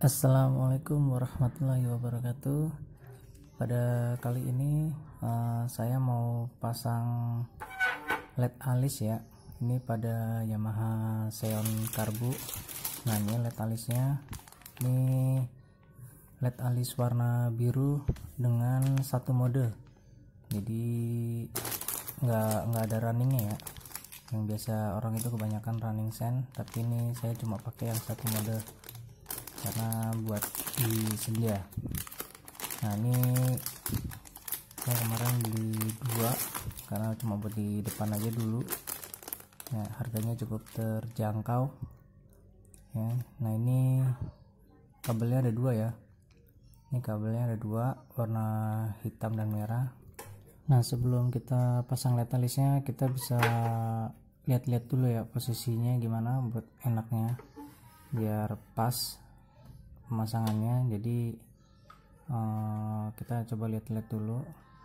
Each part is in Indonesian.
Assalamualaikum warahmatullahi wabarakatuh. Pada kali ini saya mau pasang LED alis ya. Ini pada Yamaha Xeon Karbu. Nah, ini LED alisnya. Ini LED alis warna biru dengan satu mode. Jadi nggak ada runningnya ya. Yang biasa orang itu kebanyakan running send, tapi ini saya cuma pakai yang satu mode karena buat di sebelah. Nah, ini saya kemarin beli dua karena cuma buat di depan aja dulu. Nah, harganya cukup terjangkau ya. Nah, ini kabelnya ada dua ya. Ini kabelnya ada dua, warna hitam dan merah. Nah, sebelum kita pasang LED alisnya, kita bisa lihat-lihat dulu ya posisinya gimana buat enaknya biar pas pemasangannya. Jadi kita coba lihat-lihat dulu,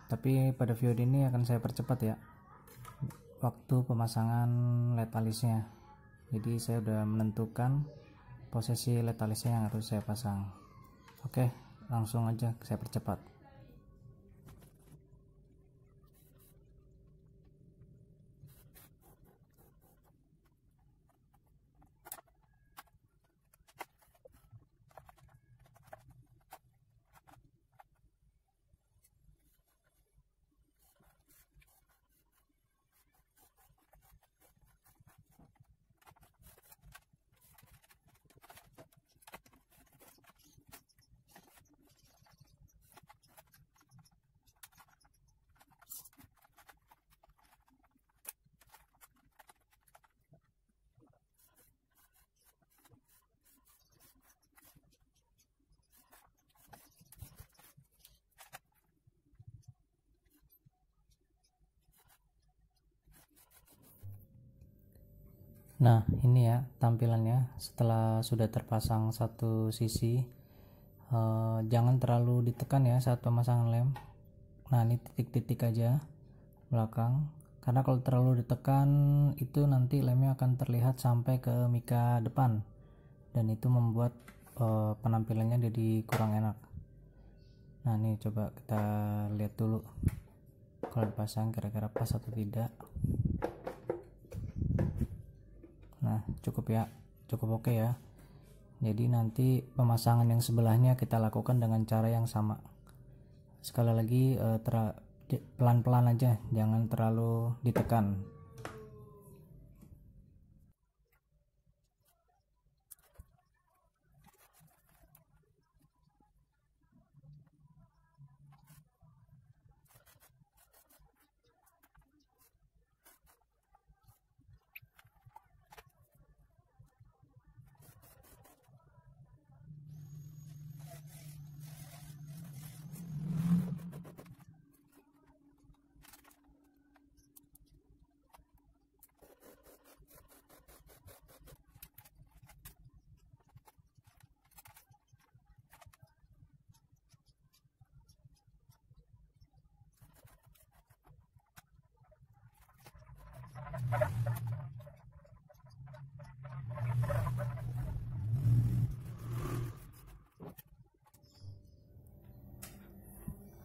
tapi pada video ini akan saya percepat ya waktu pemasangan LED alisnya. Jadi saya udah menentukan posisi LED alisnya yang harus saya pasang. Oke, langsung aja saya percepat. Nah, ini ya tampilannya setelah sudah terpasang satu sisi. Jangan terlalu ditekan ya saat pemasangan lem. Nah, ini titik-titik aja belakang, karena kalau terlalu ditekan itu nanti lemnya akan terlihat sampai ke mika depan, dan itu membuat penampilannya jadi kurang enak. Nah, ini coba kita lihat dulu kalau dipasang kira-kira pas atau tidak. Nah, cukup ya, cukup oke ya. Jadi nanti pemasangan yang sebelahnya kita lakukan dengan cara yang sama. Sekali lagi pelan-pelan aja, jangan terlalu ditekan.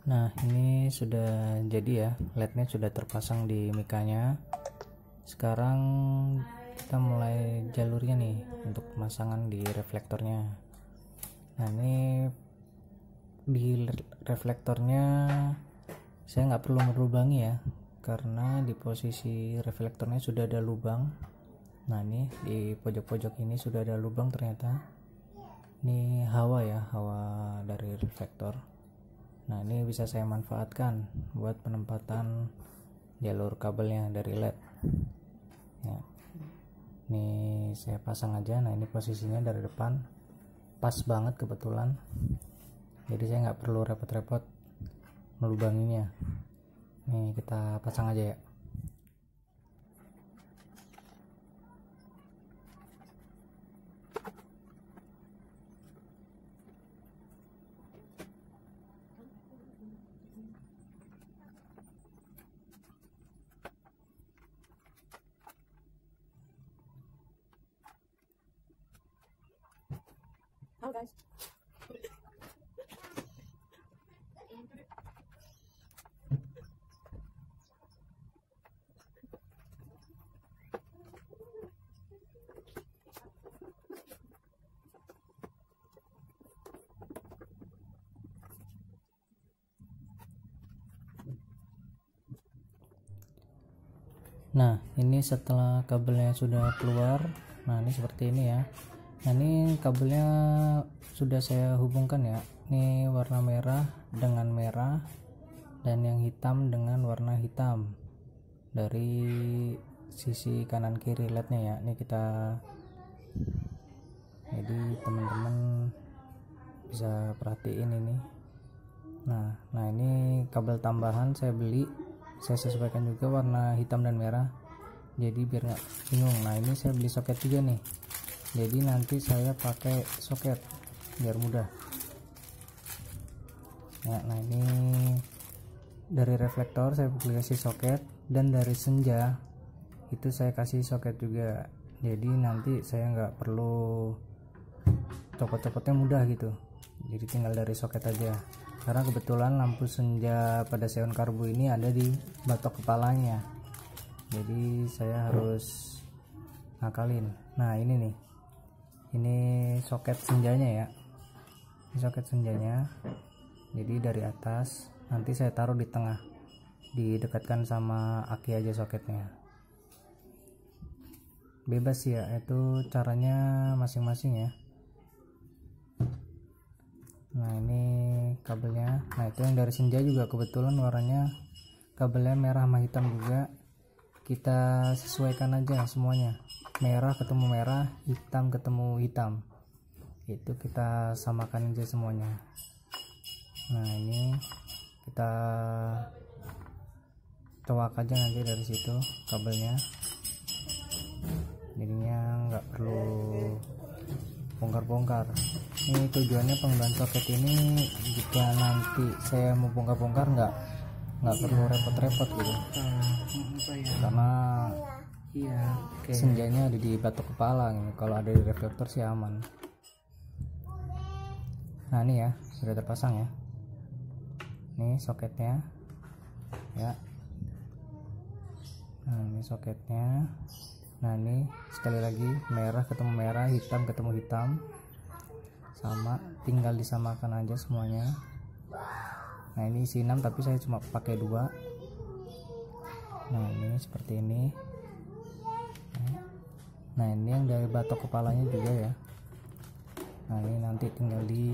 Nah, ini sudah jadi ya, LED-nya sudah terpasang di mikanya. Sekarang kita mulai jalurnya nih untuk pemasangan di reflektornya. Nah, ini di reflektornya saya nggak perlu melubangi ya, karena di posisi reflektornya sudah ada lubang. Nah, ini di pojok-pojok ini sudah ada lubang ternyata. Ini hawa ya, hawa dari reflektor. Nah, ini bisa saya manfaatkan buat penempatan jalur kabelnya dari LED ya. Ini saya pasang aja. Nah, ini posisinya dari depan pas banget kebetulan, jadi saya nggak perlu repot-repot melubanginya. Nih, kita pasang aja ya. Halo guys. Nah, ini setelah kabelnya sudah keluar, nah ini seperti ini ya. Nah, ini kabelnya sudah saya hubungkan ya. Ini warna merah dengan merah dan yang hitam dengan warna hitam dari sisi kanan kiri lednya ya. Ini kita, jadi teman-teman bisa perhatiin ini. Nah ini kabel tambahan saya beli, saya sesuaikan juga warna hitam dan merah, jadi biar nggak bingung. Nah ini saya beli soket juga nih, jadi nanti saya pakai soket biar mudah ya. Nah ini dari reflektor saya kasih soket, dan dari senja itu saya kasih soket juga, jadi nanti saya nggak perlu copot-copotnya mudah gitu, jadi tinggal dari soket aja. Karena kebetulan lampu senja pada Xeon Karbu ini ada di batok kepalanya, jadi saya harus ngakalin. Nah ini nih, ini soket senjanya ya, ini soket senjanya. Jadi dari atas nanti saya taruh di tengah, didekatkan sama aki aja soketnya. Bebas ya, itu caranya masing-masing ya. Nah ini kabelnya. Nah itu yang dari senja juga kebetulan warnanya kabelnya merah sama hitam juga, kita sesuaikan aja semuanya, merah ketemu merah, hitam ketemu hitam, itu kita samakan aja semuanya. Nah ini kita coak aja nanti dari situ kabelnya, jadinya nggak perlu bongkar-bongkar. Ini tujuannya penggunaan soket ini, jika nanti saya mau bongkar-bongkar nggak perlu repot-repot gitu, karena senjanya ada di batok kepala gitu. Kalau ada di reflektor sih aman. Nah ini ya sudah terpasang ya, ini soketnya ya. Nah ini soketnya. Nah ini sekali lagi, merah ketemu merah, hitam ketemu hitam, sama, tinggal disamakan aja semuanya. Nah ini isi 6 tapi saya cuma pakai 2. Nah ini seperti ini. Nah ini yang dari batok kepalanya juga ya. Nah ini nanti tinggal di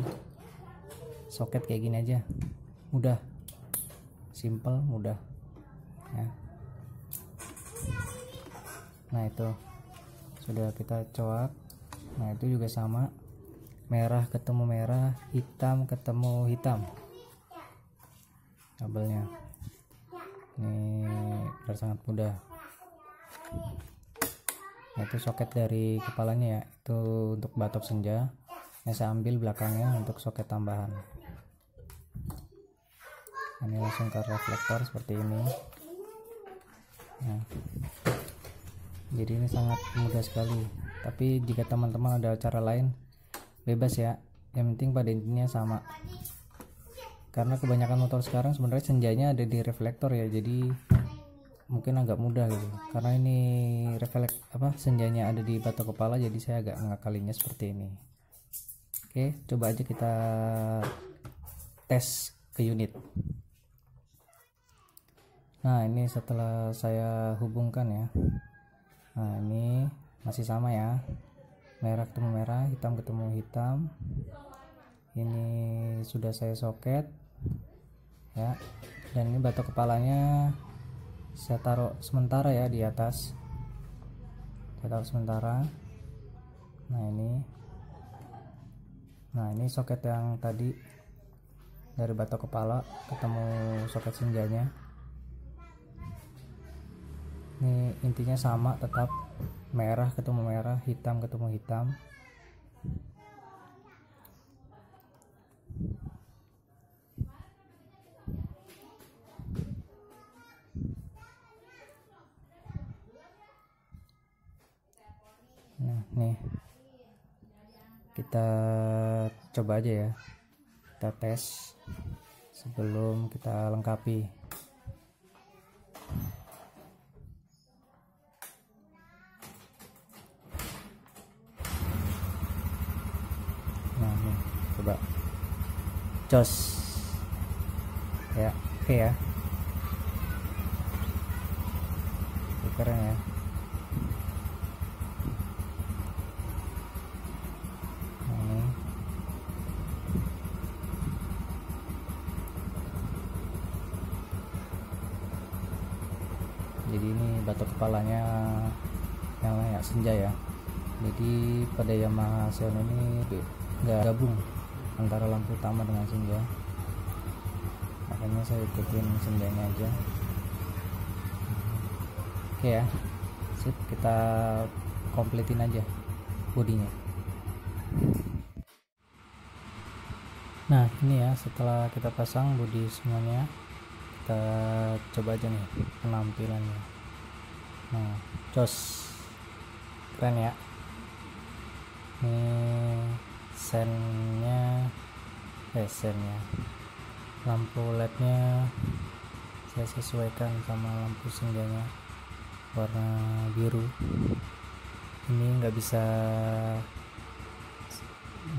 soket kayak gini aja, mudah, simple, mudah ya. Nah itu sudah kita coak. Nah itu juga sama, merah ketemu merah, hitam ketemu hitam kabelnya. Ini benar sangat mudah. Nah itu soket dari kepalanya ya, itu untuk batok senja. Nah, saya ambil belakangnya untuk soket tambahan. Ini langsung ke reflektor seperti ini. Nah, jadi ini sangat mudah sekali. Tapi jika teman-teman ada cara lain, bebas ya, yang penting pada intinya sama. Karena kebanyakan motor sekarang sebenarnya senjanya ada di reflektor ya, jadi mungkin agak mudah gitu. Karena ini senjanya ada di batok kepala, jadi saya agak mengakalinya seperti ini. Oke, coba aja kita tes ke unit. Nah ini setelah saya hubungkan ya. Nah ini masih sama ya, merah ketemu merah, hitam ketemu hitam. Ini sudah saya soket ya, dan ini batok kepalanya saya taruh sementara ya di atas, saya taruh sementara. Nah ini soket yang tadi dari batok kepala ketemu soket senjanya. Ini intinya sama, tetap merah ketemu merah, hitam ketemu hitam. Nah nih kita coba aja ya, kita tes sebelum kita lengkapi. Nah nih, coba jos ya. Oke ya, keren ya. Jadi ini batok kepalanya yang layak senja ya. Jadi pada Yamaha Xeon ini nggak gabung antara lampu utama dengan senja, makanya saya ikutin senjanya aja. Oke ya, sip, kita kompletin aja bodinya. Nah ini ya, setelah kita pasang bodi semuanya, kita coba aja nih penampilannya. Nah jos, keren ya. Ini sennya lampu lednya saya sesuaikan sama lampu senjanya warna biru. Ini nggak bisa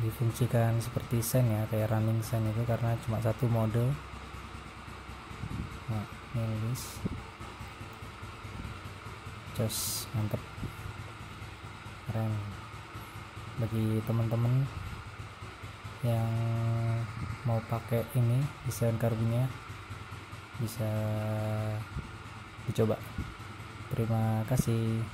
difungsikan seperti sen ya, kayak running sen itu, karena cuma satu mode. Nah ini list jos, mantep, keren. Bagi teman-teman yang mau pakai ini desain karbonnya, bisa dicoba. Terima kasih.